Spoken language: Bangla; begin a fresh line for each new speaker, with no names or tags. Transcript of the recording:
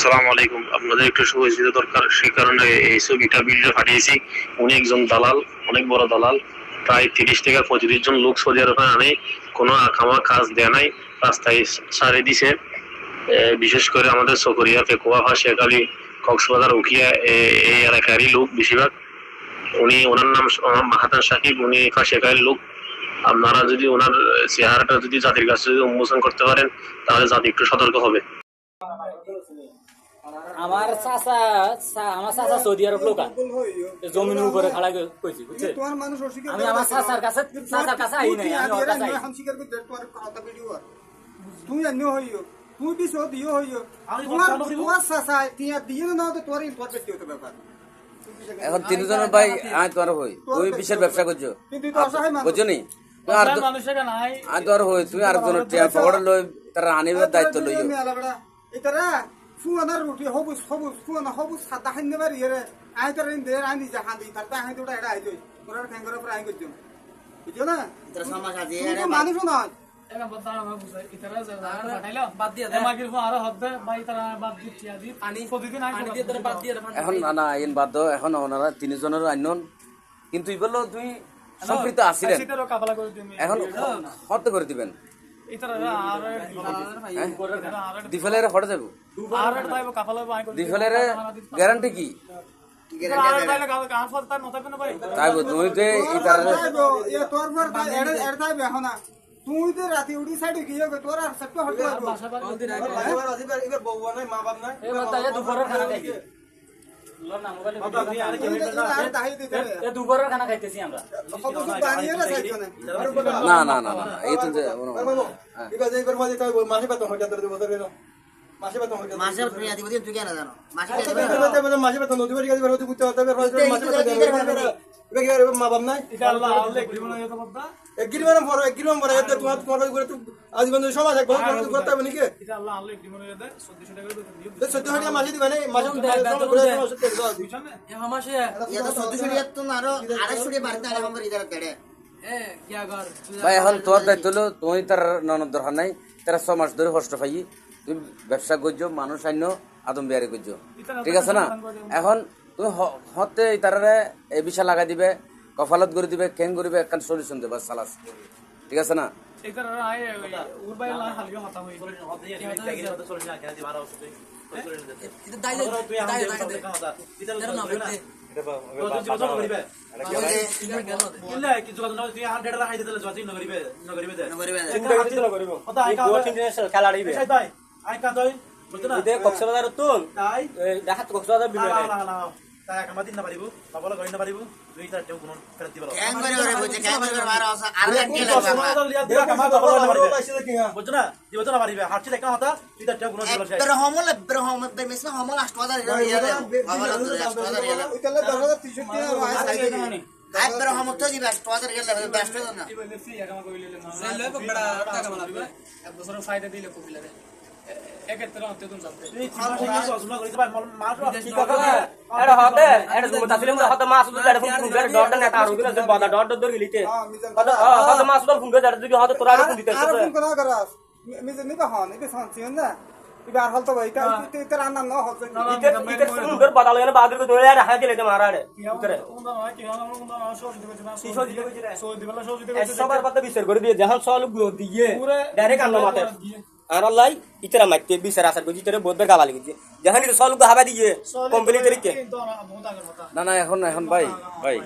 আসসালামু আলাইকুম। আপনাদের একটু সহযোগিতা দরকার, সেই কারণে এই ছবিটা ভিডিও পাঠিয়েছি। উনি একজন দালাল, অনেক বড় দালাল। প্রায় 30 থেকে 35 জন লোক সৌদি আরবে আনে, কোনো আকামা কাজ দেয় নাই, রাস্তায় সারে দিছে। বিশেষ করে আমাদের চকরিয়া, পেকুয়া, শেখালি, কক্সবাজার, উখিয়া এই এলাকারই লোক বেশিরভাগ। ওনার নাম মাহাতান সাকিব, উনি শেখালির লোক। আপনারা যদি ওনার চেহারাটা যদি জাতির কাছে যদি উন্মোচন করতে পারেন, তাহলে জাতি একটু সতর্ক হবে।
আমার চাচা সৌদি আরব লোক জমিনের উপরে খাড়া কইছি বুঝছে। আমি আমার চাচার কাছে আই নাই, আমি ওর কাছে
তুই আনিও হইও, তুই বিশ দিও হইও, তোমার চাচা তিয়া দিয়ে না তো তোর ইম্পোর্ট করতে হতে ব্যাপার।
এখন তিনজনের ভাই আয় তোমার হই, তুই বিশের ব্যবসা করছো, বুঝছো নি? আয় তোমার হই, তুমি আরেকজনের পকেটে লই, তারা আনিবার দায়িত্ব লইও।
এটারা ফুয়ানার রুটি হবুস হবুস ফুয়ানা হবুস সাদা খাইনে বাড়ি রে আই তোর ইন দের আনি যা হাঁদি তার তা হাঁদি ওটা এটা আই দই ওরা ঠ্যাঙ্গরে প্রায় করছো, বুঝছো না?
ইতরা সমাজ আছে
এটা মানুষ নয়।
এরা বদা আমার বুঝাই ইতারা যা ফাটাইলো বাদ দিয়ে দে মাগির ফো আরো হবে ভাই তারা বাদ দিচ্ছি আদি পানি প্রতিদিন আনি দিয়ে তারা বাদ দিয়ে
এখন না আইন বাদ দাও, এখন ওনারা তিনজনের আইনন, কিন্তু ইবলো তুই সম্পৃক্ত আছিলেন,
সেটারও কাফালা করে দিমি
এখন হত্যা করে দিবেন।
ইতারা আর
দিফেলের হটে যাবো,
আর ভাইবো কাফালা বাই করে
দিফেলের গ্যারান্টি কি?
আর ভাইলে গান ফল তার নতা কোন ভাই
তাই তুই তে ইতার
এ তোর পর এড় এড় তাই বেহ না তুই তো রাতে উড়ি সাইডে গিয়ে তোর আর সব হট লাগবে।
এবার বউ নাই মা বাপ নাই
এ বাতায় দুপুরের খানা খাইছি লর না মোবাইলে
আর তাই দিতে
এ দুপুরের খানা খাইতেছি আমরা।
হবুস বানিয়ে না সাইড না
না না না না এই তো
এবার যে করবা দিতে হবে মাসে বেতন হইতা তোর বছর হইলো মাসে বেতন হইতা
মাসে প্রিয়া দিব তুই কেন জানো মাসে
মাসে বেতন নদী বাড়ি গেছে হতে করতে হবে মাসে বেতন এবার মা বাপ নাই
এটা আল্লাহ আল্লাহ জীবন এত বদা
এগ্রিমেন্ট পড়ো এগ্রিমেন্ট পড়ো এতে তোমার তোমার করে তুই আজীবন সমাজ এক ঘর করতে হবে নাকি
এটা আল্লাহ আল্লাহ জীবন এর দে 1400 টাকা বেতন দিও
তো 14 টাকা মাসে দিবা না মাসে
বুঝছেন না
এ হামাশে
এটা 1400 টাকা তো আরো 250 টাকা বাড়তে আরে আমার ইদার তেড়ে
ভাই এখন তোর দায়িত্ব হলো, তুই তার ননদ দরকার নাই, তারা 6 মাস ধরে কষ্ট পাই, তুই ব্যবসা করছো, মানুষ আইন আদম বিহারি করছো, ঠিক আছে না? এখন তুমি হতে তারারে এই বিষয় লাগাই দিবে, কফালত করে দিবে, কেন করিবে, একখান সলিউশন দেবে সালাস, ঠিক আছে না?
ইতারা আই ওর ভাই লা হালকা মাথা হই
এটা দাই কক্সবাজার তুল দেখাত কক্সবাজার
দিন না পারিব পাবলা গড়ি না পারিব দুই চার কেউ কোন ফেরত দিবা
ক্যাং করে বুঝে ক্যাং করে মারা আছে আর লাগে
বুঝছো না দিব তো না পারিবে হাঁটছি দেখা হতা দুই চার কেউ কোন দিবা
ব্রহম বেমিসনা হমল আষ্টওয়াদার ইয়ালে হমল আষ্টওয়াদার ইয়ালে
ওইতালে 1063 টাকা আই সাইডে
আই ব্রহম তো দিবা আষ্টওয়াদার ইয়ালে বেস্ট না
ইবনে ফ্রি একামা কইলে না সেলে বড় টাকা বানাবে এক বছর ফায়দা দিলে কপিলারে একের অন্তে তুমি যাবে
তুই মাস অসুমা করিতে পার মাস ঠিক কথা
এটা হবে এটা তুমি তাসিলে হতে মাস দুই এটা ফোন করে ডট না তার উগলে যে বাদা ডট দর গলিতে হতে মাস দর ফোন করে যদি হতে তোরা আর দিতে
আর ফোন করা করাস মিজে নিবা হন এটা শান্তিন না এবার হালতো ভাই এটা রান্না না হচ্ছে
ইতে ফোন করে বাদা লাগে বাদর করে ধরে আর হাতে দিলে মারাড়ে ভিতরে
ওন্দা নয় কি হলো ওন্দা নয় সব দিতে না সব দিতে সব দিতে
সবার কথা বিচার করে দিয়ে যখন সল দিয়ে ডাইরেক্ট আনলো মাথায় আর আল্লাহ ইতরা মাইতে বিচার আসার বুঝি তোরে বহুত বের গাবালি গিয়ে যখন সল হাবা দিয়ে কমপ্লিট তরিকে
কিন্তু বহুত আগের কথা
না না এখন ভাই